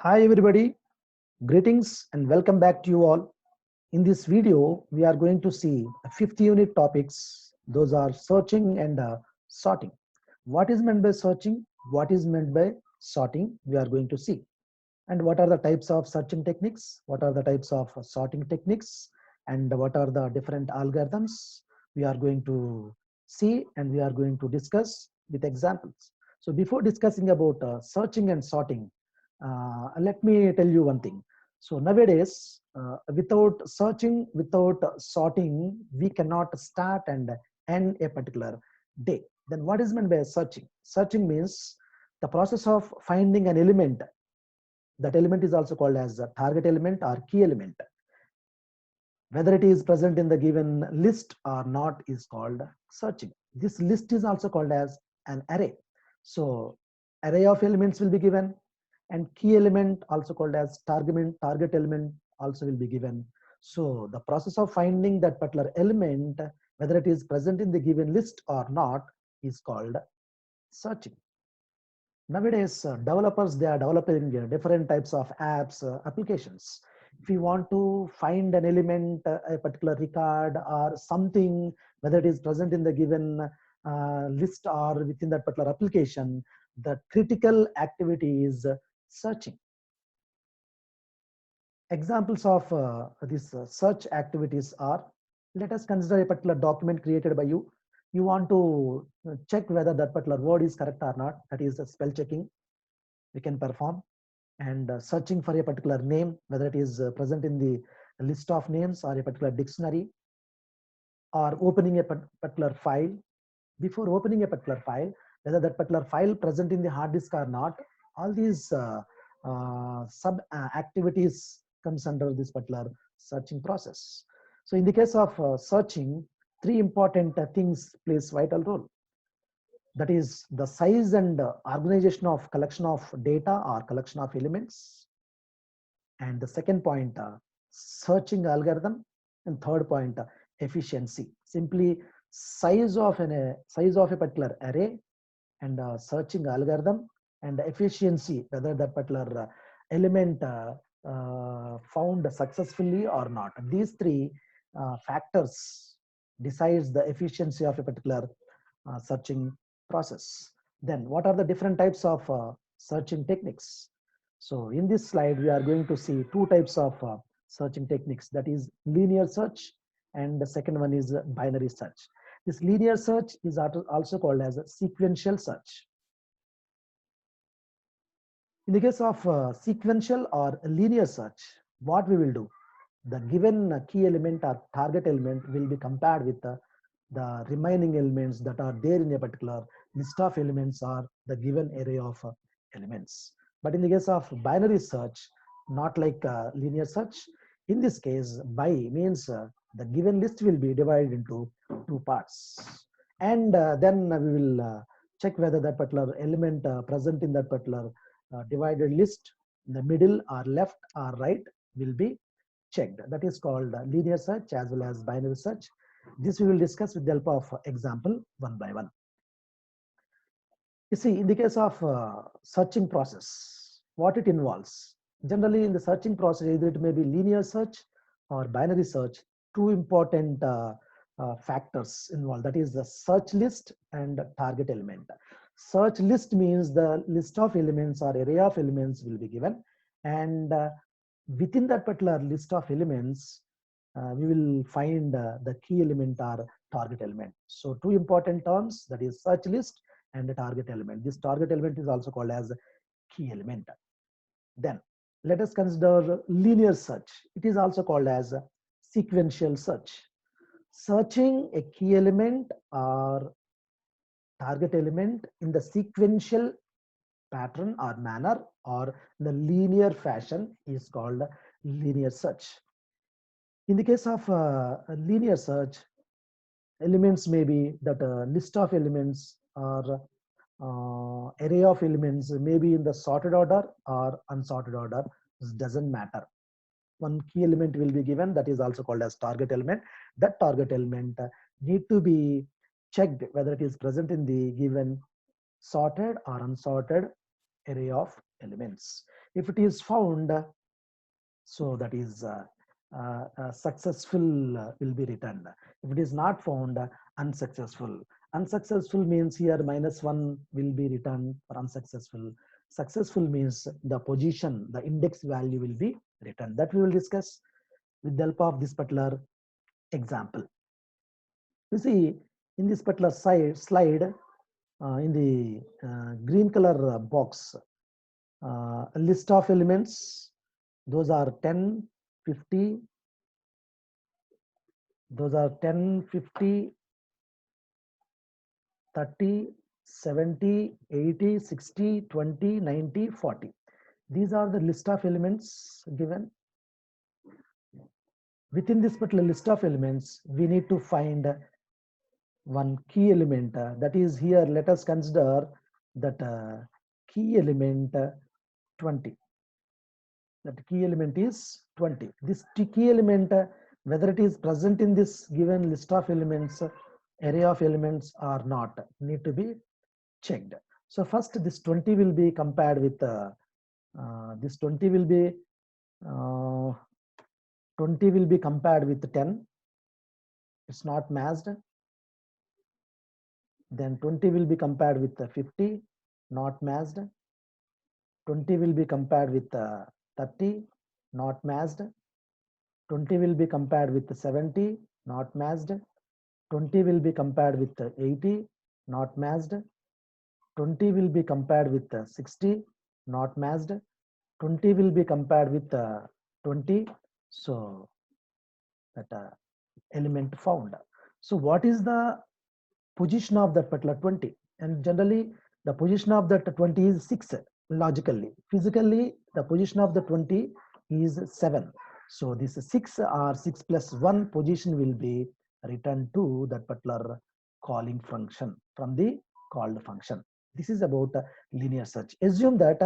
Hi everybody, greetings and welcome back to you all. In this video, we are going to see 50 unit topics. Those are searching and sorting. What is meant by searching? What is meant by sorting? We are going to see. And what are the types of searching techniques? What are the types of sorting techniques? And what are the different algorithms? We are going to see and we are going to discuss with examples. So before discussing about searching and sorting, let me tell you one thing. So nowadays, without searching, without sorting, we cannot start and end a particular day. Then what is meant by searching? Searching means the process of finding an element. That element is also called as a target element or key element. Whether it is present in the given list or not is called searching. This list is also called as an array. So array of elements will be given, and key element also called as target element also will be given. So the process of finding that particular element, whether it is present in the given list or not, is called searching. Nowadays, developers, they are developing different types of apps, applications. If you want to find an element, a particular record or something, whether it is present in the given list or within that particular application, the critical activity is searching. Examples of these search activities are: let us consider a particular document created by you. You want to check whether that particular word is correct or not. That is spell checking we can perform. And searching for a particular name, whether it is present in the list of names or a particular dictionary, or opening a particular file. Before opening a particular file, whether that particular file present in the hard disk or not, all these sub activities comes under this particular searching process. So in the case of searching, three important things plays vital role. That is the size and organization of collection of data or collection of elements. And the second point, searching algorithm. And third point, efficiency. Simply size of a particular array, and searching algorithm, and efficiency, whether that particular element found successfully or not. These three factors decides the efficiency of a particular searching process. Then what are the different types of searching techniques? So in this slide, we are going to see two types of searching techniques, that is linear search, and the second one is binary search. This linear search is also called as a sequential search. In the case of sequential or linear search, what we will do, the given key element or target element will be compared with the remaining elements that are there in a particular list of elements or the given array of elements. But in the case of binary search, not like linear search, in this case, by means the given list will be divided into two parts. And then we will check whether that particular element present in that particular divided list in the middle or left or right will be checked. That is called linear search as well as binary search. This we will discuss with the help of example one by one. You see, in the case of searching process, what it involves. Generally, in the searching process, either it may be linear search or binary search. Two important factors involved. That is the search list and target element. Search list means the list of elements or array of elements will be given, and within that particular list of elements, we will find the key element or target element. So two important terms, that is search list and the target element. This target element is also called as key element. Then let us consider linear search. It is also called as sequential search. Searching a key element or target element in the sequential pattern or manner or the linear fashion is called linear search. In the case of linear search, elements may be that list of elements or array of elements may be in the sorted order or unsorted order. This doesn't matter. One key element will be given, that is also called as target element. That target element need to be checked whether it is present in the given sorted or unsorted array of elements. If it is found, so that is successful will be returned. If it is not found, unsuccessful. Unsuccessful means here -1 will be returned for unsuccessful. Successful means the position, the index value will be returned. That we will discuss with the help of this particular example. You see, in this particular slide, in the green color box, a list of elements, those are 10, 50, those are 10, 50, 30, 70, 80, 60, 20, 90, 40. These are the list of elements given. Within this particular list of elements, we need to find one key element. That is here, let us consider that key element 20. That key element is 20. This key element, whether it is present in this given list of elements, array of elements or not, need to be checked. So first this 20 will be compared with this 20 will be 20 will be compared with 10. It's not matched. Then 20 will be compared with 50, not matched. 20 will be compared with 30, not matched. 20 will be compared with 70, not matched. 20 will be compared with 80, not matched. 20 will be compared with 60, not matched. 20 will be compared with 20. So that element found. So what is the position of that particular 20? And generally the position of that 20 is 6 logically. Physically the position of the 20 is 7. So this 6 or 6 plus 1 position will be returned to that particular calling function from the called function. This is about linear search. Assume that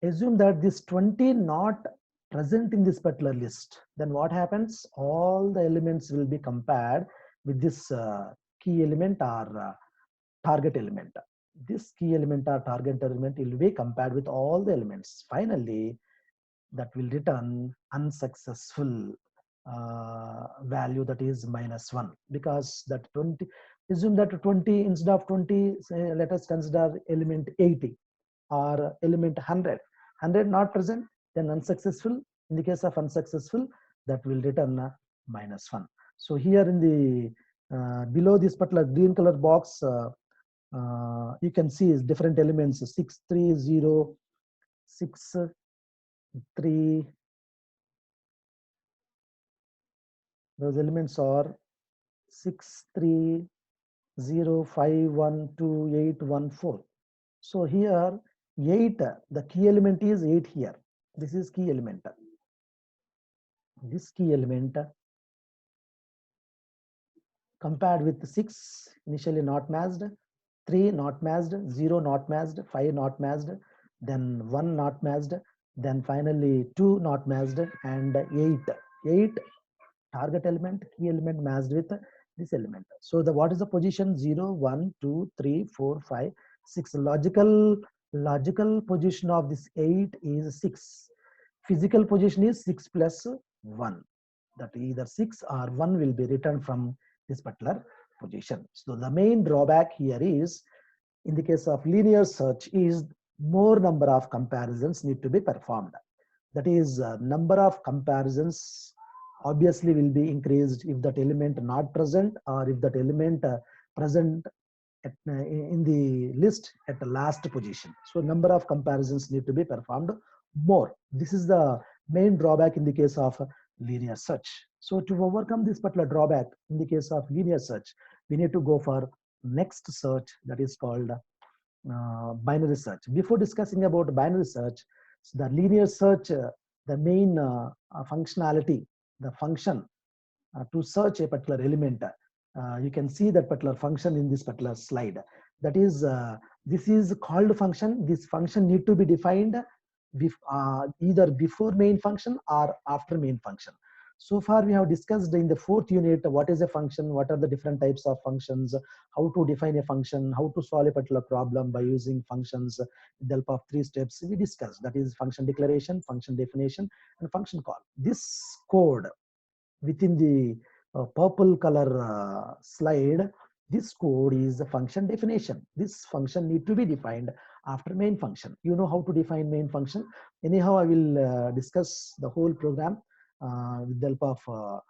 this 20 not present in this particular list. Then what happens? All the elements will be compared with this key element or target element. This key element or target element will be compared with all the elements. Finally, that will return unsuccessful value, that is -1, because that 20, assume that 20 instead of 20, say, let us consider element 80 or element 100. 100 not present, then unsuccessful. In the case of unsuccessful, that will return -1. So here in the below this particular green color box, you can see different elements: 6, 3, 0, 6, 3. Those elements are 6, 3, 0, 5, 1, 2, 8, 1, 4. So here 8, the key element is 8 here. This is key element. This key element compared with 6, initially not matched, 3 not matched, 0 not matched, 5 not matched, then 1 not matched, then finally 2 not matched, and 8 target element, key element matched with this element. So the what is the position? 0, 1, 2, 3, 4, 5, 6. Logical position of this 8 is 6. Physical position is 6 plus 1. That either 6 or 1 will be returned from this particular position. So the main drawback here is, in the case of linear search, is more number of comparisons need to be performed. That is, number of comparisons obviously will be increased if that element not present, or if that element present at, in the list at the last position. So number of comparisons need to be performed more. This is the main drawback in the case of linear search. So to overcome this particular drawback in the case of linear search, we need to go for next search, that is called binary search. Before discussing about binary search, the linear search, the main functionality, the function to search a particular element, you can see that particular function in this particular slide. That is, this is called function. This function need to be defined either before main function or after main function. So far we have discussed in the fourth unit what is a function, what are the different types of functions, how to define a function, how to solve a particular problem by using functions with the help of 3 steps we discussed. That is function declaration, function definition, and function call. This code within the purple color slide, this code is the function definition. This function need to be defined after main function. You know how to define main function. Anyhow, I will discuss the whole program with the help of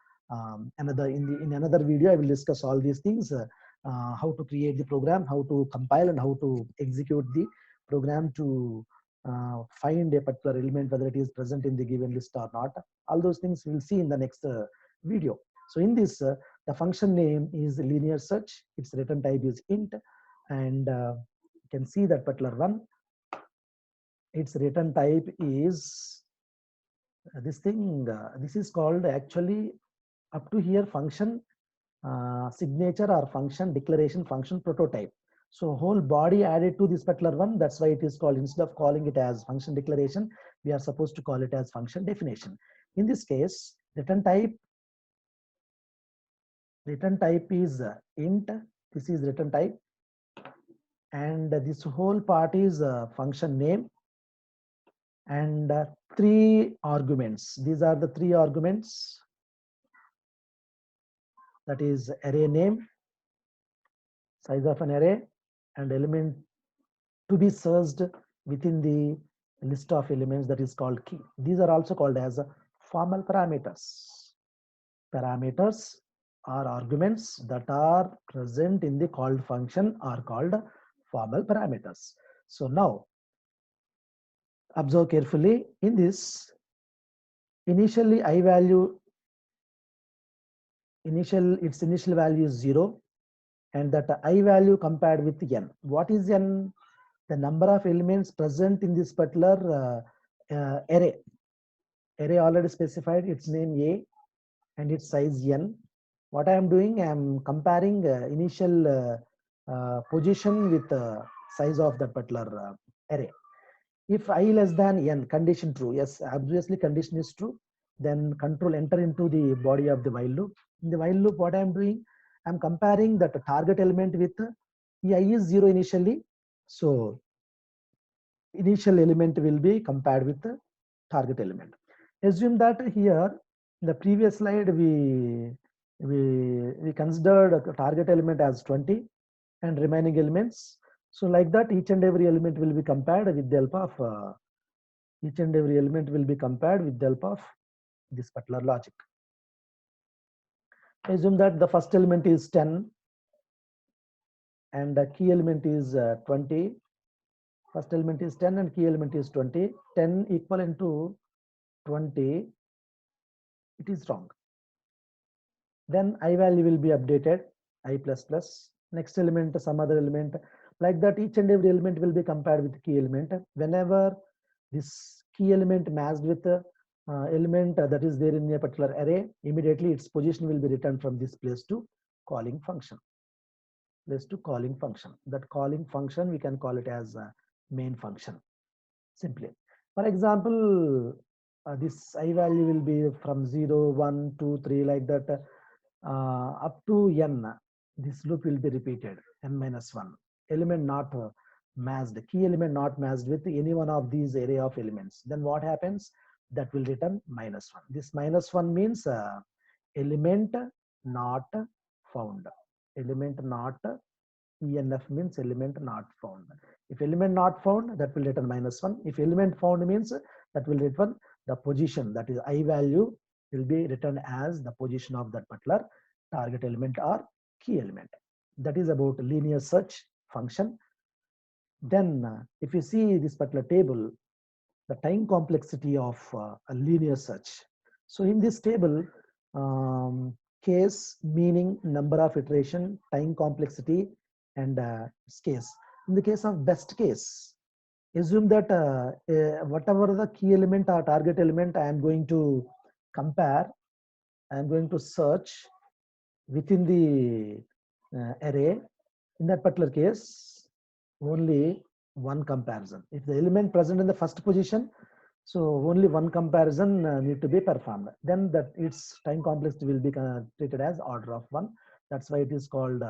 in another video. I will discuss all these things, how to create the program, how to compile, and how to execute the program to find a particular element, whether it is present in the given list or not. All those things we'll see in the next video. So in this, the function name is linear search. Its return type is int, and you can see that particular one. Its return type is this thing. This is called actually up to here function signature or function declaration, function prototype. So whole body added to this particular one. That's why it is called, instead of calling it as function declaration, we are supposed to call it as function definition. In this case, return type is int. This is return type, and this whole part is function name, and 3 arguments. These are the 3 arguments. That is array name, size of an array, and element to be searched within the list of elements, that is called key. These are also called as formal parameters. Parameters are arguments that are present in the called function are called formal parameters. So now observe carefully. In this, initially I value, its initial value is 0, and that I value compared with n. What is n? The number of elements present in this particular array. Array already specified, its name A and its size n. What I am doing, I am comparing initial position with size of that particular array. If I less than n, condition true, yes, obviously condition is true, then control enter into the body of the while loop. In the while loop, what I am doing, I am comparing that target element with I is 0 initially. So initial element will be compared with the target element. Assume that here in the previous slide we considered a target element as 20 and remaining elements. So like that, each and every element will be compared with the help of this particular logic. Assume that the first element is 10 and the key element is 20. First element is 10 and key element is 20. 10 equivalent to 20. It is wrong. Then I value will be updated, I plus plus. Next element, some other element. Like that, each and every element will be compared with the key element. Whenever this key element matched with the element that is there in a particular array, immediately its position will be returned from this place to calling function. That calling function, we can call it as a main function. Simply. For example, this I value will be from 0, 1, 2, 3, like that, up to n. This loop will be repeated, n minus 1. Element not matched, key element not matched with any one of these array of elements. Then what happens? That will return minus 1. This minus 1 means element not found. Element not, ENF means element not found. If element not found, that will return minus 1. If element found means that will return the position, that is I value will be written as the position of that particular target element or key element. That is about linear search function. Then if you see this particular table, the time complexity of a linear search. So in this table, case meaning number of iteration, time complexity, and case. In the case of best case, assume that whatever the key element or target element I am going to compare, I am going to search within the array. In that particular case, only one comparison. If the element present in the first position, So only one comparison need to be performed. Then that its time complexity will be treated as order of one. That's why it is called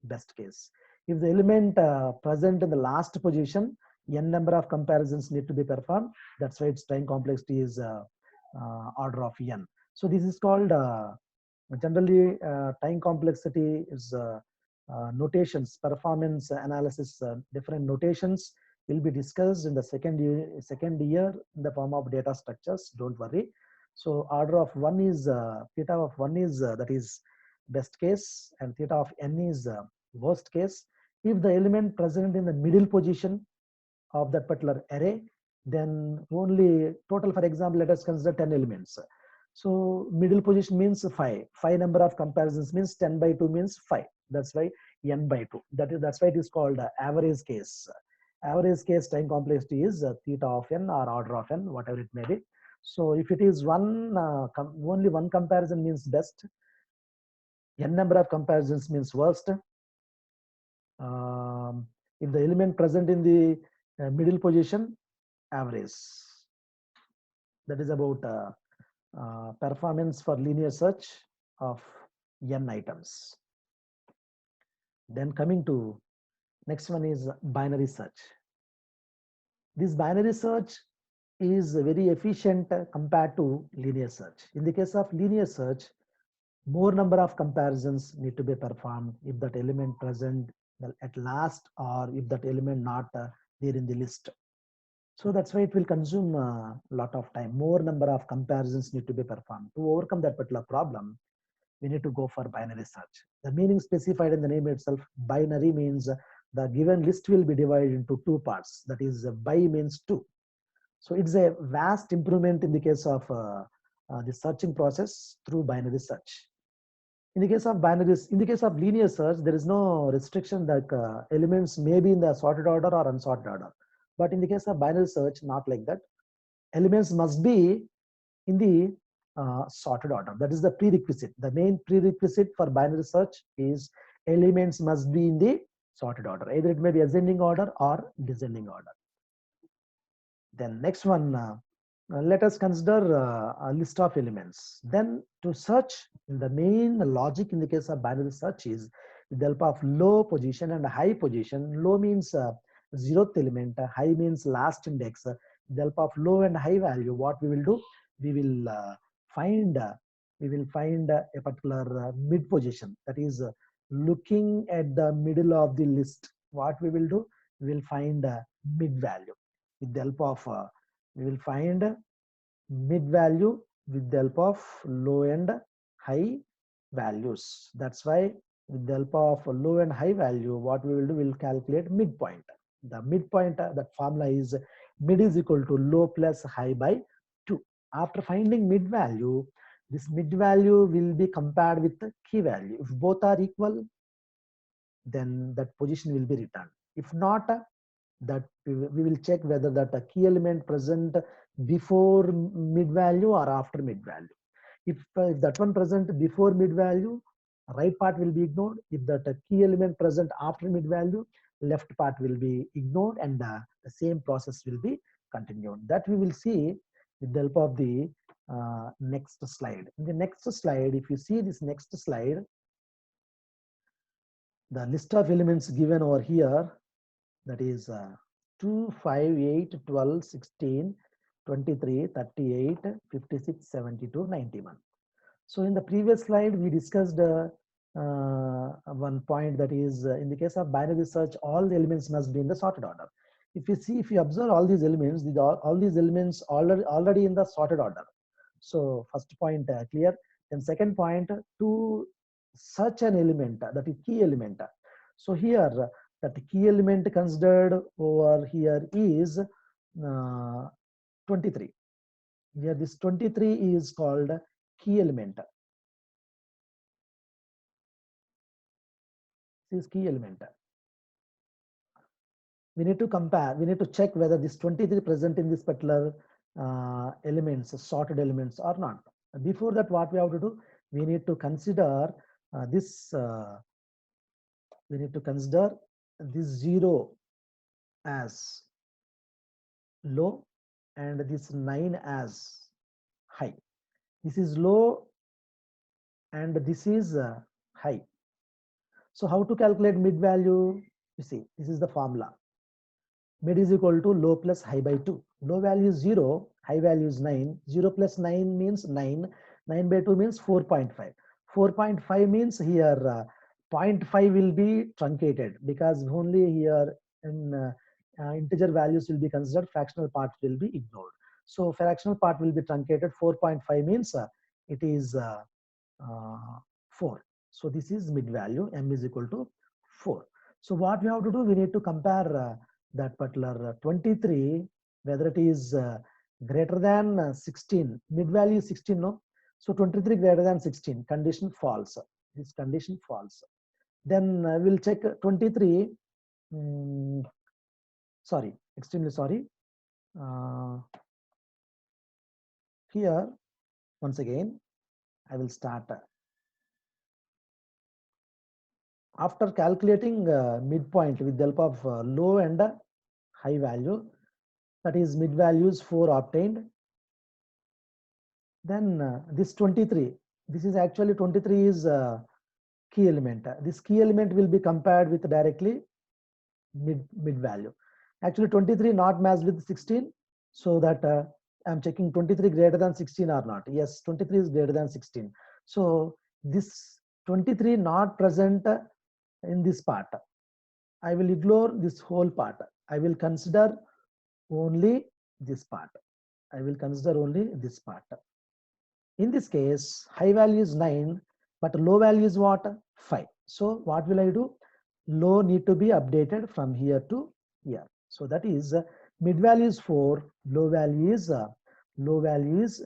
best case. If the element present in the last position, n number of comparisons need to be performed. That's why its time complexity is order of n. So this is called generally time complexity is notations, performance analysis, different notations will be discussed in the second year in the form of data structures. Don't worry. So order of one is theta of one is that is best case, and theta of n is worst case. If the element present in the middle position of that particular array, then only total, for example, let us consider 10 elements. So middle position means 5. 5 number of comparisons means 10 by 2 means 5. That's why n by 2. That's why it is called average case. Average case time complexity is theta of n or order of n, whatever it may be. So if it is one, only one comparison means best. N number of comparisons means worst. If the element present in the middle position, average. That is about performance for linear search of n items. Then coming to next one is binary search. This binary search is very efficient compared to linear search. In the case of linear search, more number of comparisons need to be performed if that element present at last, or if that element not there in the list. So that's why it will consume a lot of time. More number of comparisons need to be performed. To overcome that particular problem, we need to go for binary search. The meaning specified in the name itself, binary means the given list will be divided into two parts. That is, by means two. So it's a vast improvement in the case of the searching process through binary search. In the case of binaries, in the case of linear search, there is no restriction that elements may be in the sorted order or unsorted order. But in the case of binary search, not like that. Elements must be in the sorted order. That is the prerequisite. The main prerequisite for binary search is elements must be in the sorted order. Either it may be ascending order or descending order. Then next one, let us consider a list of elements. Then to search, the main logic in the case of binary search is with the help of low position and high position. Low means zeroth element, high means last index. With the help of low and high value, what we will do, we will find a particular mid position. That is looking at the middle of the list. What we will do, we will find mid value. With the help of we will find mid value with the help of low and high values. That's why with the help of low and high value, what we will do, we will calculate midpoint. The midpoint, that formula is mid is equal to low plus high by 2. After finding mid value, this mid value will be compared with the key value. If both are equal, then that position will be returned. If not, that we will check whether that a key element present before mid value or after mid value. If that one present before mid value, right part will be ignored. If that a key element present after mid value, left part will be ignored, and the same process will be continued. That we will see with the help of the next slide. In the next slide, if you see this next slide, the list of elements given over here, that is 2, 5, 8, 12, 16, 23, 38, 56, 72, 91. So in the previous slide, we discussed one point, that is in the case of binary search, all the elements must be in the sorted order. If you observe all these elements, all these elements already in the sorted order. So first point clear. Then second point, to search an element, that is key element. So here, that key element considered over here is 23. Here this 23 is called key element. This is key element. We need to compare, we need to check whether this 23 present in this particular elements, sorted elements or not. Before that, what we have to do, we need to consider we need to consider this 0 as low and this 9 as high. This is low and this is high. So how to calculate mid value? You see, this is the formula. Mid is equal to low plus high by 2. Low value is 0, high value is 9. 0 plus 9 means 9. 9 by 2 means 4.5. 4.5 means here zero point 0.5 will be truncated because only here in integer values will be considered, fractional part will be ignored. So fractional part will be truncated. 4.5 means it is 4. So this is mid value. M is equal to 4. So what we have to do, we need to compare that particular 23, whether it is greater than 16. Mid value is 16, no? So 23 greater than 16. Condition false. This condition false. Then we'll check 23. Sorry, extremely sorry. Here, once again, I will start. After calculating midpoint with the help of low and high value, that is mid values 4 obtained. Then this 23, this is actually 23 is key element. This key element will be compared with directly mid value. Actually 23 not matched with 16, so that I'm checking 23 greater than 16 or not. Yes, 23 is greater than 16. So this 23 not present in this part. I will ignore this whole part. I will consider only this part. I will consider only this part. In this case, high value is 9, but low value is what? 5. So what will I do? Low need to be updated from here to here. So that is mid value is 4, low value is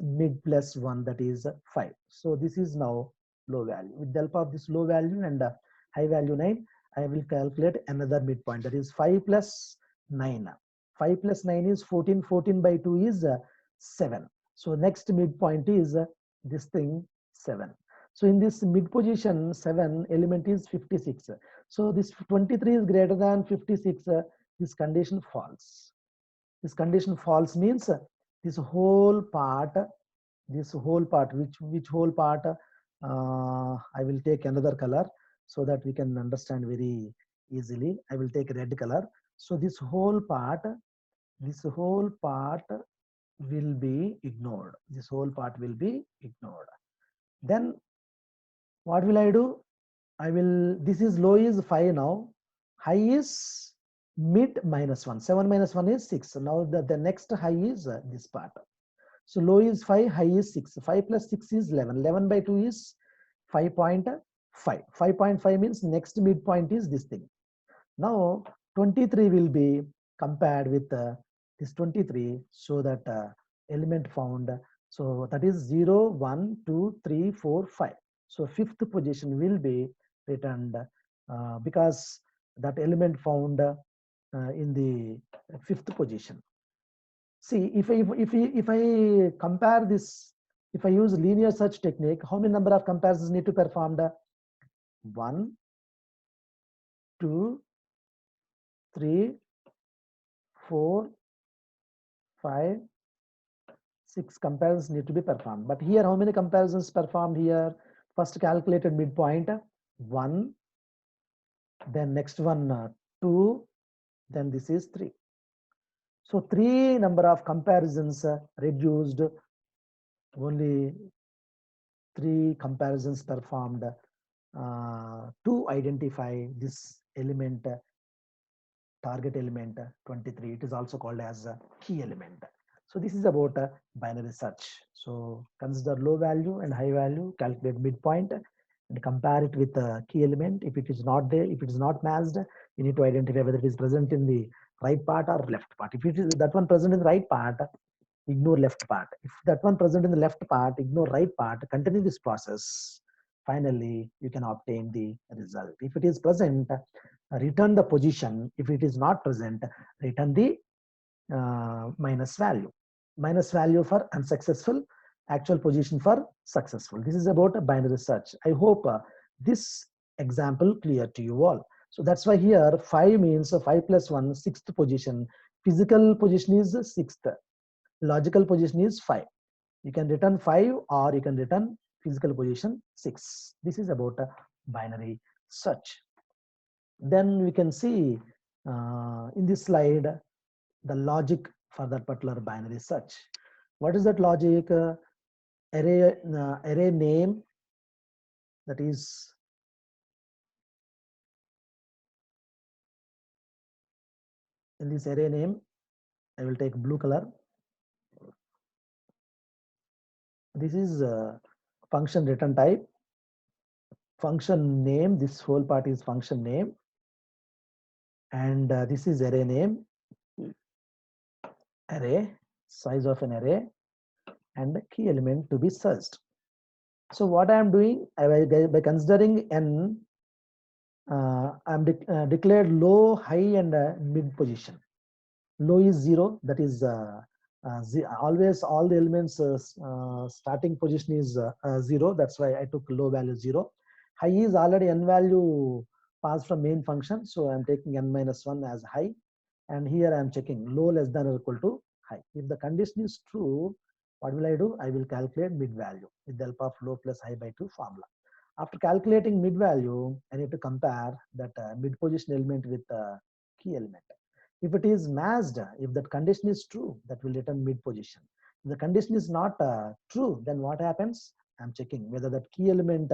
mid plus 1, that is 5. So this is now low value. With the help of this low value and high value 9, I will calculate another midpoint, that is 5 plus 9. 5 plus 9 is 14. 14 by 2 is 7. So next midpoint is this thing 7. So in this mid position 7 element is 56. So this 23 is greater than 56. This condition false. This condition false means this whole part, which whole part, I will take another color so that we can understand very easily. I will take red color. So this whole part will be ignored. This whole part will be ignored. Then what will I do? I will, this is low is 5 now. High is mid minus 1. 7 minus 1 is 6. Now the next high is this part. So low is 5, high is 6. 5 plus 6 is 11. 11 by 2 is 5.5. 5.5 means next midpoint is this thing. Now 23 will be compared with this 23, so that element found. So that is 0, 1, 2, 3, 4, 5. So fifth position will be returned because that element found in the fifth position. See, if I compare this, if I use linear search technique, how many number of comparisons need to perform? 1, 2, 3, 4, 5, 6 comparisons need to be performed. But here, how many comparisons performed here? First calculated midpoint 1, then next one 2, then this is 3. So 3 number of comparisons reduced, only 3 comparisons performed to identify this element, target element 23. It is also called as a key element. So this is about binary search. So consider low value and high value, calculate midpoint and compare it with the key element. If it is not there, if it is not matched, you need to identify whether it is present in the right part or left part. If it is that one present in the right part, ignore left part. If that one present in the left part, ignore right part. Continue this process. Finally, you can obtain the result. If it is present, return the position. If it is not present, return the minus value. Minus value for unsuccessful, actual position for successful. This is about a binary search. I hope this example clear to you all. So that's why here 5 means 5 plus 1, sixth position. Physical position is sixth. logical position is 5. You can return 5 or you can return physical position 6. This is about a binary search. Then we can see in this slide the logic for that particular binary search. What is that logic? Array name, that is in this array name, I will take blue color. This is function return type. Function name, this whole part is function name, and this is array name, array, size of an array, and key element to be searched. So what I am doing, by considering n, I am declared low, high, and mid position. Low is 0, that is always all the elements starting position is 0, that's why I took low value 0. High is already n value passed from main function, so I'm taking n minus 1 as high, and here I'm checking low less than or equal to high. If the condition is true, what will I do? I will calculate mid value with the help of low plus high by 2 formula. After calculating mid value, I need to compare that mid position element with key element. If it is matched, if that condition is true, that will return mid position. If the condition is not true, then what happens? I'm checking whether that key element,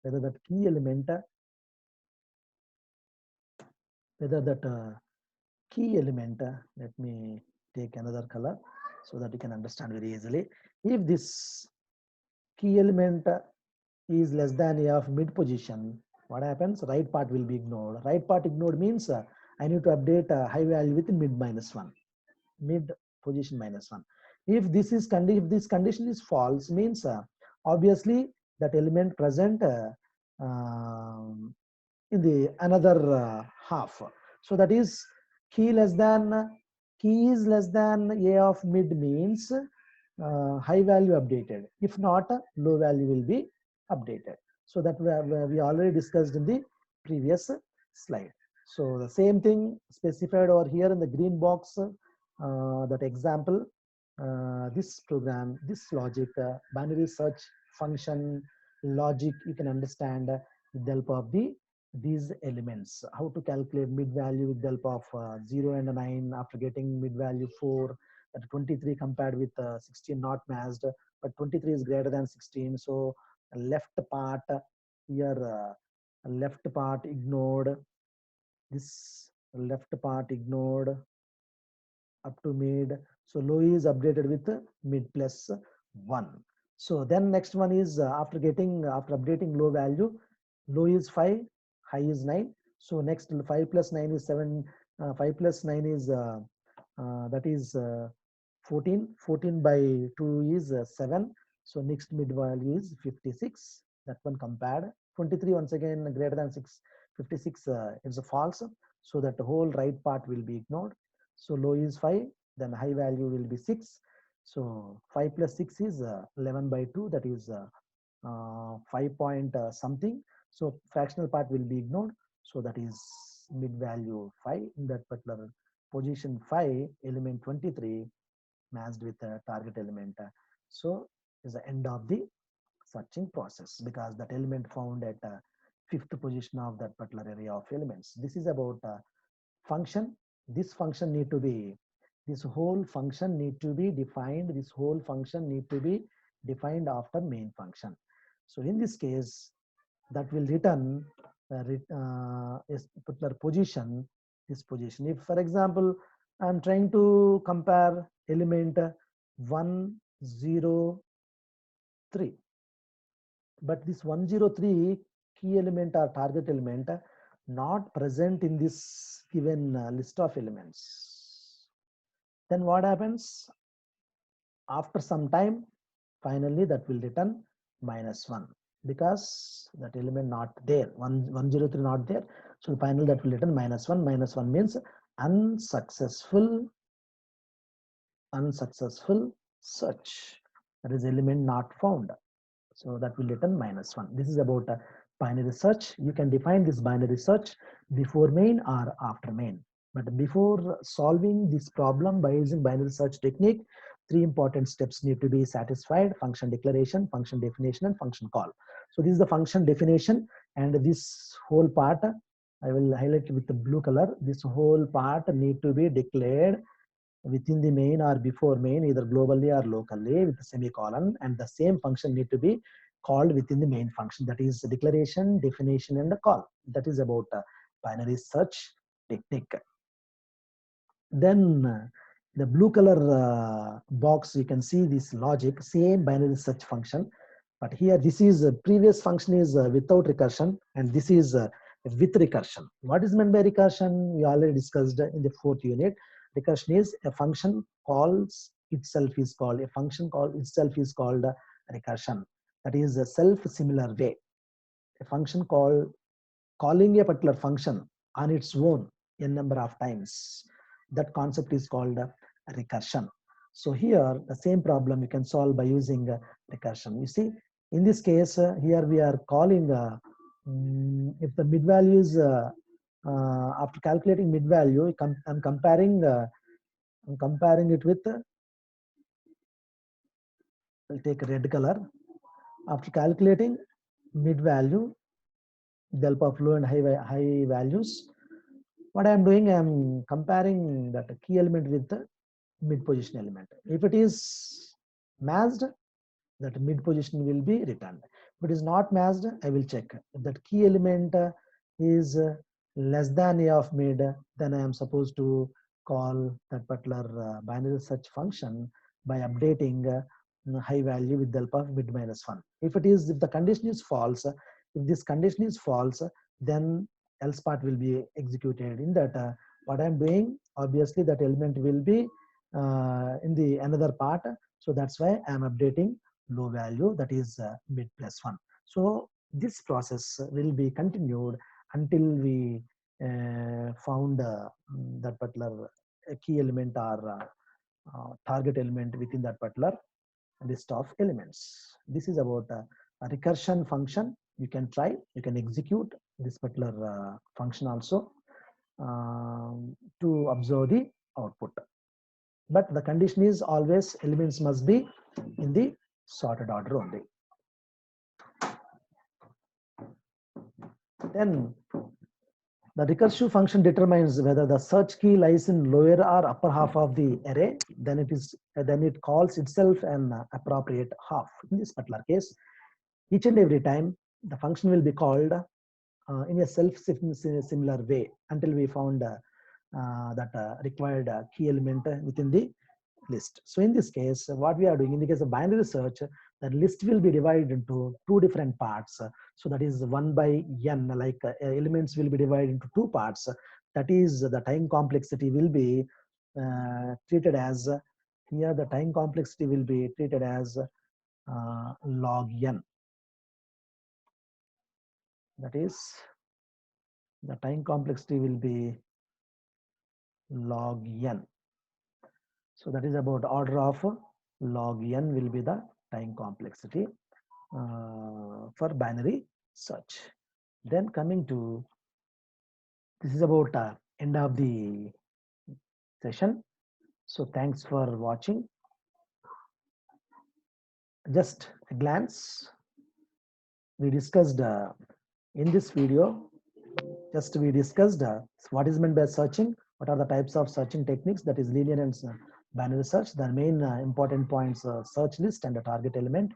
whether that key element let me take another color so that you can understand very easily. If this key element is less than a of mid position, what happens? Right part will be ignored. Right part ignored means I need to update high value with mid minus 1, mid position minus 1. If this condition is false, means obviously that element present in the another half. So that is key is less than a of mid means high value updated. If not, low value will be updated. So that we already discussed in the previous slide. So the same thing specified over here in the green box, that example, this program, this logic, binary search function logic, you can understand with the help of these elements. How to calculate mid value with the help of 0 and 9 after getting mid value 4, that 23 compared with 16 not matched, but 23 is greater than 16. So left part here, left part ignored, this left part ignored up to mid. So low is updated with mid plus 1. So then next one is after updating low value, low is 5, high is 9. So next 5 plus 9 is 7. 5 plus 9 is that is 14. 14 by 2 is 7. So next mid value is 56. That one compared. 23 once again greater than 6. 56 is a false. So that the whole right part will be ignored. So low is 5, then high value will be 6. So 5 plus 6 is 11 by 2, that is 5 point something. So fractional part will be ignored. So that is mid value 5 in that particular position 5, element 23 matched with the target element. So is the end of the searching process because that element found at fifth position of that particular array of elements. This is about function. This function need to be, this whole function need to be defined. This whole function need to be defined after main function. So in this case, that will return a particular position, this position. If, for example, I'm trying to compare element 1, 0, 3, but this 103 key element or target element not present in this given list of elements. Then what happens? After some time, finally that will return -1 because that element not there, 103 not there. So finally that will return -1. -1 means unsuccessful search. That is element not found. So that will return -1. This is about a binary search. You can define this binary search before main or after main. But before solving this problem by using binary search technique, three important steps need to be satisfied: function declaration, function definition, and function call. So this is the function definition, and this whole part I will highlight with the blue color. This whole part need to be declared within the main or before main, either globally or locally, with a semicolon, and the same function need to be called within the main function. That is declaration, definition, and the call. That is about binary search technique. Then the blue color box, you can see this logic, same binary search function. But here, this is previous function is without recursion, and this is with recursion. What is meant by recursion? We already discussed in the 4th unit. Recursion is a function calls itself is called, a function call itself is called recursion. That is a self-similar way. A function calling a particular function on its own a number of times. That concept is called recursion. So here, the same problem you can solve by using recursion. You see, in this case, here we are calling, if the mid value is, after calculating mid value, I'm comparing it with, I'll take red color. After calculating mid value, delta of low and high values, what I am doing, I am comparing that key element with the mid position element. If it is matched, that mid position will be returned. If it is not matched, I will check. If that key element is less than a of mid, then I am supposed to call that particular binary search function by updating high value with delta of mid minus 1. If the condition is false, if this condition is false, then else part will be executed. In that, what I'm doing, obviously that element will be in the another part. So that's why I'm updating low value, that is mid plus 1. So this process will be continued until we found that particular key element or target element within that particular list of elements. This is about a recursion function. You can try, you can execute this particular function also to observe the output. But the condition is always elements must be in the sorted order only. Then the recursive function determines whether the search key lies in lower or upper half of the array. Then it calls itself an appropriate half. In this particular case, each and every time the function will be called in a self-similar way until we found that required key element within the list. So in this case, what we are doing in the case of binary search, the list will be divided into two different parts. So that is 1 by n, like elements will be divided into two parts. That is, the time complexity will be treated as, here the time complexity will be treated as log n. That is, the time complexity will be log n. So that is about order of log n will be the time complexity for binary search. Then coming to, this is about end of the session. So thanks for watching. Just a glance, we discussed in this video, we discussed what is meant by searching, what are the types of searching techniques, that is linear and binary search. The main important points, search list and the target element,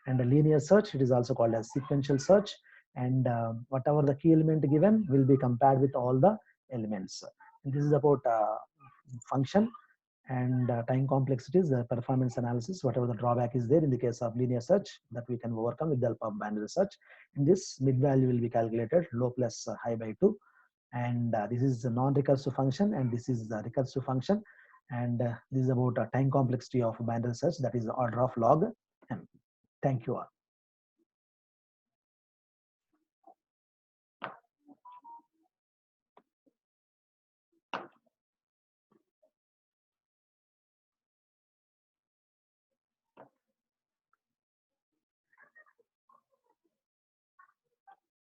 and a linear search, it is also called as sequential search, and whatever the key element given will be compared with all the elements. And this is about function and time complexities, the performance analysis, whatever the drawback is there in the case of linear search, that we can overcome with the help of binary search. In this, mid value will be calculated low plus high by 2, and this is the non-recursive function, and this is the recursive function, and this is about time complexity of binary search, that is the order of log n. Thank you all.